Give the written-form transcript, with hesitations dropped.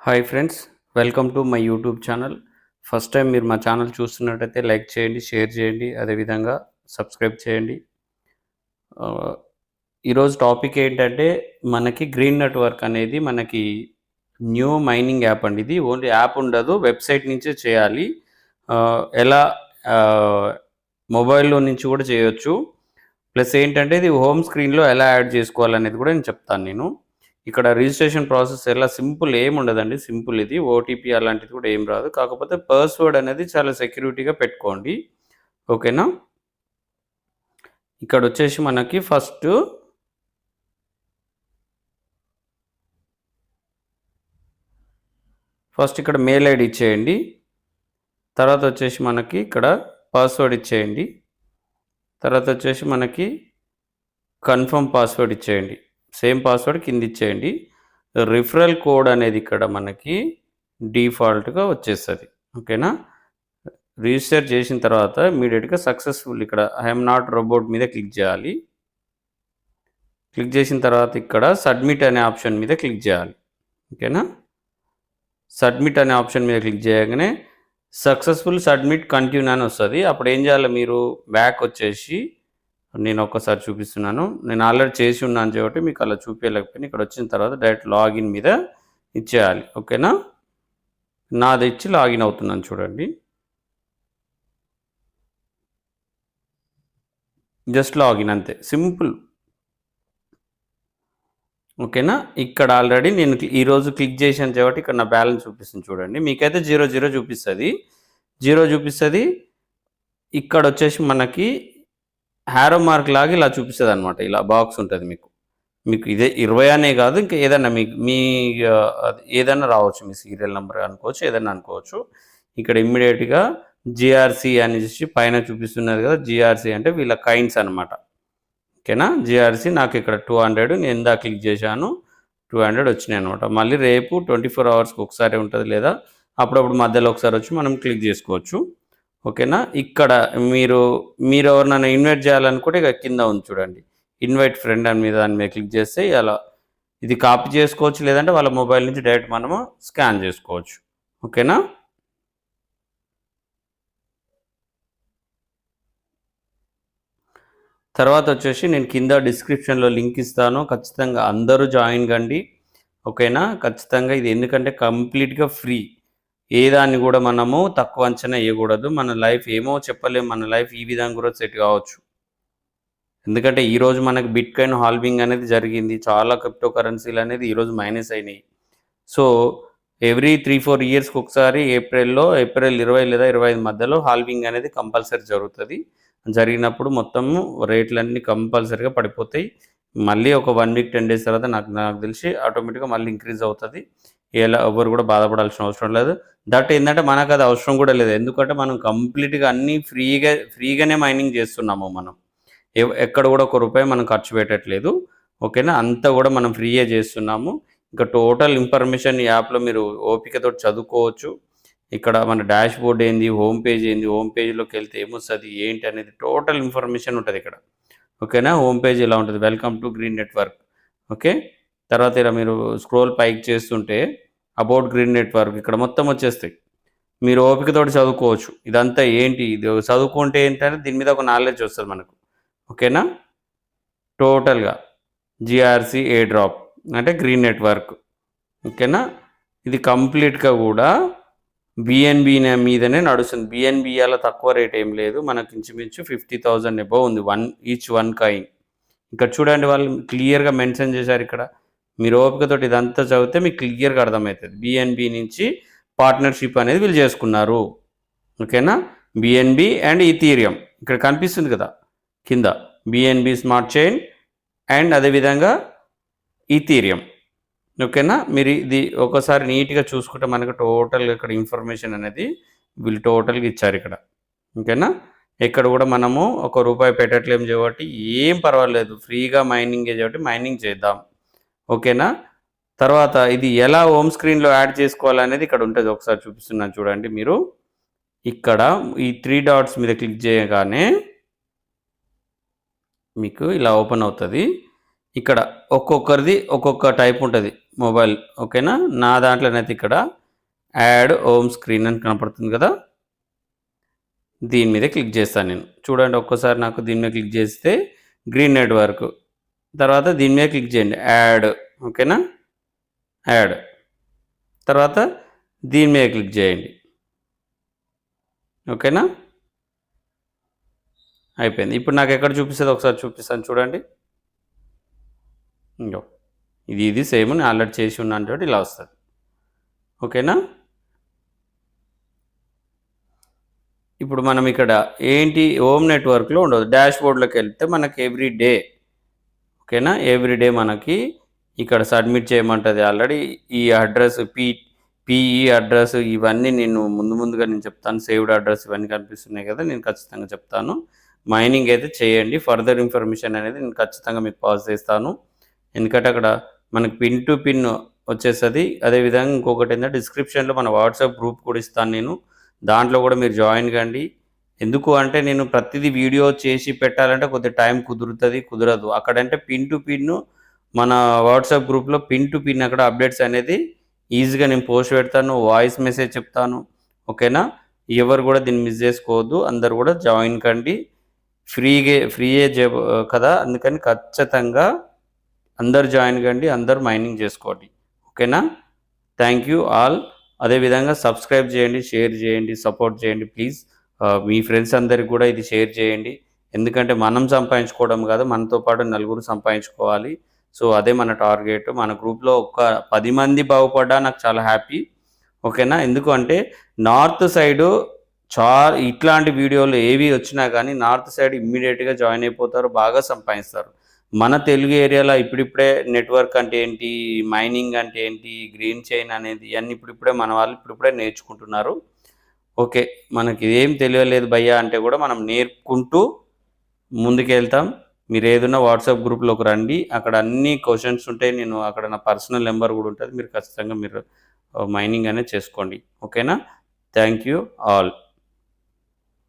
Hi friends, welcome to my YouTube channel. First time మీరు మా channel చూస్తున్నట్టయితే like చేయండి, షేర్ చేయండి, అదేవిధంగా సబ్స్క్రైబ్ చేయండి. ఈరోజు టాపిక్ ఏంటంటే మనకి గ్రీన్ నెట్వర్క్ అనేది మనకి న్యూ మైనింగ్ యాప్ అండి. ఇది ఓన్లీ యాప్ ఉండదు, వెబ్సైట్ నుంచే చేయాలి. ఎలా మొబైల్లో నుంచి కూడా చేయొచ్చు. ప్లస్ ఏంటంటే ఇది హోమ్ స్క్రీన్లో ఎలా యాడ్ చేసుకోవాలనేది కూడా నేను చెప్తాను. ఇక్కడ రిజిస్ట్రేషన్ ప్రాసెస్ ఎలా సింపుల్ ఏముండదండి. సింపుల్ ఇది. ఓటీపీ అలాంటిది కూడా ఏం రాదు. కాకపోతే పాస్వర్డ్ అనేది చాలా సెక్యూరిటీగా పెట్టుకోండి. ఓకేనా? ఇక్కడ వచ్చేసి మనకి ఫస్ట్ ఇక్కడ మెయిల్ ఐడి ఇచ్చేయండి. తర్వాత వచ్చేసి మనకి ఇక్కడ పాస్వర్డ్ ఇచ్చేయండి. తర్వాత వచ్చేసి మనకి కన్ఫర్మ్ పాస్వర్డ్ ఇచ్చేయండి. సేమ్ పాస్వర్డ్ కింద ఇచ్చేయండి. రిఫరల్ కోడ్ అనేది ఇక్కడ మనకి డిఫాల్ట్గా వచ్చేస్తుంది. ఓకేనా? రిజిస్టర్ చేసిన తర్వాత ఇమీడియట్గా సక్సెస్ఫుల్ ఇక్కడ ఐఎమ్ నాట్ రోబోట్ మీద క్లిక్ చేయాలి. క్లిక్ చేసిన తర్వాత ఇక్కడ సబ్మిట్ అనే ఆప్షన్ మీద క్లిక్ చేయాలి. ఓకేనా? సబ్మిట్ అనే ఆప్షన్ మీద క్లిక్ చేయగానే సక్సెస్ఫుల్ సబ్మిట్ కంటిన్యూ అని వస్తుంది. అప్పుడు ఏం చేయాలి, మీరు బ్యాక్ వచ్చేసి నేను ఒక్కసారి చూపిస్తున్నాను. నేను ఆల్రెడీ చేసి ఉన్నాను కాబట్టి మీకు అలా చూపించలేకపోయినా ఇక్కడ వచ్చిన తర్వాత డైరెక్ట్ లాగిన్ మీద ఇచ్చేయాలి. ఓకేనా? నాది ఇచ్చి లాగిన్ అవుతున్నాను చూడండి. జస్ట్ లాగిన్ అంతే, సింపుల్. ఓకేనా? ఇక్కడ ఆల్రెడీ నేను ఈరోజు క్లిక్ చేశాను కాబట్టి ఇక్కడ నా బ్యాలెన్స్ చూపిస్తుంది చూడండి. మీకైతే 0 చూపిస్తుంది, 0 చూపిస్తుంది. ఇక్కడ వచ్చేసి మనకి హ్యారో మార్క్ లాగా ఇలా చూపిస్తుంది అనమాట. ఇలా బాక్స్ ఉంటుంది మీకు ఇదే 20 అనే కాదు, ఇంకా ఏదన్నా మీ ఏదైనా రావచ్చు. మీ సీరియల్ నెంబర్ అనుకోవచ్చు, ఏదైనా అనుకోవచ్చు. ఇక్కడ ఇమ్మీడియట్గా జిఆర్సి అనేసి పైన చూపిస్తున్నది కదా. జిఆర్సి అంటే వీళ్ళ కైండ్స్ అనమాట. ఓకేనా? జిఆర్సి నాకు ఇక్కడ 200 నేను ఇందా క్లిక్ చేశాను, 200 వచ్చినాయి అనమాట. మళ్ళీ రేపు 24 అవర్స్కి ఒకసారి ఉంటుంది, లేదా అప్పుడప్పుడు మధ్యలో ఒకసారి వచ్చి మనం క్లిక్ చేసుకోవచ్చు. ఓకేనా? ఇక్కడ మీరు ఎవరినైనా ఇన్వైట్ చేయాలనుకుంటే ఇక కింద ఉంది చూడండి, ఇన్వైట్ ఫ్రెండ్ అని మీద దాని మీద క్లిక్ చేస్తే అలా ఇది కాపీ చేసుకోవచ్చు, లేదంటే వాళ్ళ మొబైల్ నుంచి డైరెక్ట్ మనము స్కాన్ చేసుకోవచ్చు. ఓకేనా? తర్వాత వచ్చేసి నేను కింద డిస్క్రిప్షన్లో లింక్ ఇస్తాను, ఖచ్చితంగా అందరూ జాయిన్ కండి. ఓకేనా? ఖచ్చితంగా ఇది ఎందుకంటే కంప్లీట్గా ఫ్రీ. ఏదాన్ని కూడా మనము తక్కువ అంచనా వేయకూడదు. మన లైఫ్ ఏమో చెప్పలేము, మన లైఫ్ ఈ విధంగా కూడా సెట్ కావచ్చు. ఎందుకంటే ఈరోజు మనకి బిట్ కాయిన్ హాల్వింగ్ అనేది జరిగింది. చాలా క్రిప్టో కరెన్సీలు అనేది ఈరోజు మైనస్ అయినాయి. సో ఎవ్రీ 3-4 ఇయర్స్కి ఒకసారి ఏప్రిల్ 20 లేదా 25 మధ్యలో హాల్వింగ్ అనేది కంపల్సరీ జరుగుతుంది. జరిగినప్పుడు మొత్తము రేట్లన్నీ కంపల్సరీగా పడిపోతాయి. మళ్ళీ ఒక 1 వీక్ 10 డేస్ తర్వాత నాకు తెలిసి ఆటోమేటిక్గా మళ్ళీ ఇంక్రీజ్ అవుతుంది. ఎవరు కూడా బాధపడాల్సిన అవసరం లేదు. దట్ ఏంటంటే మనకు అది అవసరం కూడా లేదు. ఎందుకంటే మనం కంప్లీట్గా అన్నీ ఫ్రీగానే మైనింగ్ చేస్తున్నాము. మనం ఎక్కడ కూడా ₹1 మనం ఖర్చు పెట్టట్లేదు. ఓకేనా? అంతా కూడా మనం ఫ్రీయే చేస్తున్నాము. ఇంకా టోటల్ ఇన్ఫర్మేషన్ ఈ యాప్లో మీరు ఓపికతో చదువుకోవచ్చు. ఇక్కడ మన డాష్ బోర్డ్ ఏంది, హోమ్ పేజ్ ఏంది, హోమ్ పేజ్లోకి వెళ్తే ఏమొస్తుంది ఏంటి అనేది టోటల్ ఇన్ఫర్మేషన్ ఉంటుంది ఇక్కడ. ఓకేనా? హోమ్ పేజ్ ఇలా ఉంటుంది, welcome to green network. Okay. తర్వాత ఇలా మీరు స్క్రోల్ పైకి చేస్తుంటే అబౌట్ గ్రీన్ నెట్వర్క్ ఇక్కడ మొత్తం వచ్చేస్తాయి. మీరు ఓపికతోటి చదువుకోవచ్చు. ఇదంతా ఏంటి, ఇది చదువుకుంటే ఏంటంటే దీని మీద ఒక నాలెడ్జ్ వస్తుంది మనకు. ఓకేనా? టోటల్గా జిఆర్సి ఏ డ్రాప్ అంటే గ్రీన్ నెట్వర్క్. ఓకేనా? ఇది కంప్లీట్గా కూడా బిఎన్బి మీదనే నడుస్తుంది. బిఎన్బి అలా తక్కువ రేట్ ఏం లేదు, మనకి ఇంచుమించు 50,000 అబౌవ్ ఉంది ఈచ్ వన్ కాయిన్. ఇక్కడ చూడండి, వాళ్ళు క్లియర్గా మెన్షన్ చేశారు ఇక్కడ. మీరు ఓపికతోటి ఇదంతా చదివితే మీకు క్లియర్గా అర్థమవుతుంది. బిఎన్బి నుంచి పార్ట్నర్షిప్ అనేది వీళ్ళు చేసుకున్నారు. ఓకేనా? బిఎన్బి అండ్ ఈథీరియం ఇక్కడ కనిపిస్తుంది కదా కింద, బిఎన్బి స్మార్ట్ చైన్ అండ్ అదేవిధంగా ఈథీరియం. ఓకేనా? మీరు ఇది ఒకసారి నీట్గా చూసుకుంటే మనకు టోటల్గా ఇక్కడ ఇన్ఫర్మేషన్ అనేది వీళ్ళు టోటల్గా ఇచ్చారు ఇక్కడ. ఓకేనా? ఇక్కడ కూడా మనము ₹1 పెట్టట్లేము కాబట్టి ఏం పర్వాలేదు, ఫ్రీగా మైనింగే కాబట్టి మైనింగ్ చేద్దాం. ఓకేనా? తర్వాత ఇది ఎలా హోమ్ స్క్రీన్లో యాడ్ చేసుకోవాలనేది ఇక్కడ ఉంటుంది. ఒకసారి చూపిస్తున్నాను చూడండి. మీరు ఇక్కడ ఈ 3 డాట్స్ మీద క్లిక్ చేయగానే మీకు ఇలా ఓపెన్ అవుతుంది. ఇక్కడ ఒక్కొక్కరిది ఒక్కొక్క టైప్ ఉంటుంది. మొబైల్. ఓకేనా? నా దాంట్లోనైతే ఇక్కడ యాడ్ హోమ్ స్క్రీన్ అని కనపడుతుంది కదా! దీని మీద క్లిక్ చేస్తాను నేను. చూడండి ఒక్కసారి నాకు దీని మీద క్లిక్ చేస్తే గ్రీన్ నెట్వర్క్. తర్వాత దీని మీద క్లిక్ చేయండి. యాడ్. ఓకేనా? యాడ్. తర్వాత దీని మీద క్లిక్ చేయండి. ఓకేనా? అయిపోయింది. ఇప్పుడు నాకు ఎక్కడ చూపిస్తుందో ఒకసారి చూపిస్తాను చూడండి. ఇంగో ఇది సేమ్ నేను ఆల్రెడీ చేసి ఉన్నాను కాబట్టి ఇలా వస్తుంది. ఓకేనా? ఇప్పుడు మనం ఇక్కడ ఏంటి హోమ్ నెట్వర్క్లో ఉండదు. డాష్ బోర్డ్లోకి వెళ్తే మనకి ఎవ్రీ డే. ఓకేనా? ఎవ్రీ డే మనకి ఇక్కడ సబ్మిట్ చేయమంటుంది. ఆల్రెడీ ఈ అడ్రస్ పిఈ అడ్రస్ ఇవన్నీ నేను ముందుగా నేను చెప్తాను. సేవ్డ్ అడ్రస్ ఇవన్నీ కనిపిస్తున్నాయి కదా, నేను ఖచ్చితంగా చెప్తాను. మైనింగ్ అయితే చేయండి. ఫర్దర్ ఇన్ఫర్మేషన్ అనేది నేను ఖచ్చితంగా మీకు పాస్ చేస్తాను. ఎందుకంటే అక్కడ మనకి పిన్ టు పిన్ వచ్చేస్తుంది. అదేవిధంగా ఇంకొకటి ఏంటంటే డిస్క్రిప్షన్లో మన వాట్సాప్ గ్రూప్ కూడా ఇస్తాను నేను. దాంట్లో కూడా మీరు జాయిన్ కండి. ఎందుకు అంటే నేను ప్రతిదీ వీడియో చేసి పెట్టాలంటే కొద్దిగా టైం కుదరదు. అక్కడంటే పిన్ టు పిన్ మన వాట్సాప్ గ్రూప్లో పిన్ టు పిన్ అక్కడ అప్డేట్స్ అనేది ఈజీగా నేను పోస్ట్ పెడతాను. వాయిస్ మెసేజ్ చెప్తాను. ఓకేనా? ఎవరు కూడా దీన్ని మిస్ చేసుకోవద్దు. అందరు కూడా జాయిన్ కండి. ఫ్రీయే కదా, అందుకని ఖచ్చితంగా అందరు జాయిన్ కండి. అందరు మైనింగ్ చేసుకోండి. ఓకేనా? Thank you all. అదేవిధంగా సబ్స్క్రైబ్ చేయండి, షేర్ చేయండి, సపోర్ట్ చేయండి ప్లీజ్. మీ ఫ్రెండ్స్ అందరికి కూడా ఇది షేర్ చేయండి. ఎందుకంటే మనం సంపాదించుకోవడం కాదు, మనతో పాటు నలుగురు సంపాదించుకోవాలి. సో అదే మన టార్గెట్. మన గ్రూప్లో ఒక 10 మంది బాగుపడ్డా నాకు చాలా హ్యాపీ. ఓకేనా? ఎందుకు అంటే నార్త్ సైడు ఇట్లాంటి వీడియోలు ఏవి వచ్చినా కానీ నార్త్ సైడ్ ఇమ్మీడియట్గా జాయిన్ అయిపోతారు, బాగా సంపాదిస్తారు. మన తెలుగు ఏరియాలో ఇప్పుడిప్పుడే నెట్వర్క్ అంటే ఏంటి, మైనింగ్ అంటే ఏంటి, గ్రీన్ చైన్ అనేది ఇవన్నీ ఇప్పుడిప్పుడే మన వాళ్ళు ఇప్పుడిప్పుడే నేర్చుకుంటున్నారు. ఓకే, మనకి ఏం తెలియలేదు భయ్యా అంటే కూడా మనం నేర్పుకుంటూ ముందుకెళ్తాం. మీరు ఏదైనా వాట్సాప్ గ్రూప్లోకి రండి. అక్కడ అన్ని క్వశ్చన్స్ ఉంటాయి. నేను అక్కడ నా పర్సనల్ నెంబర్ కూడా ఉంటుంది. మీరు ఖచ్చితంగా మైనింగ్ అనేది చేసుకోండి. ఓకేనా? Thank you all.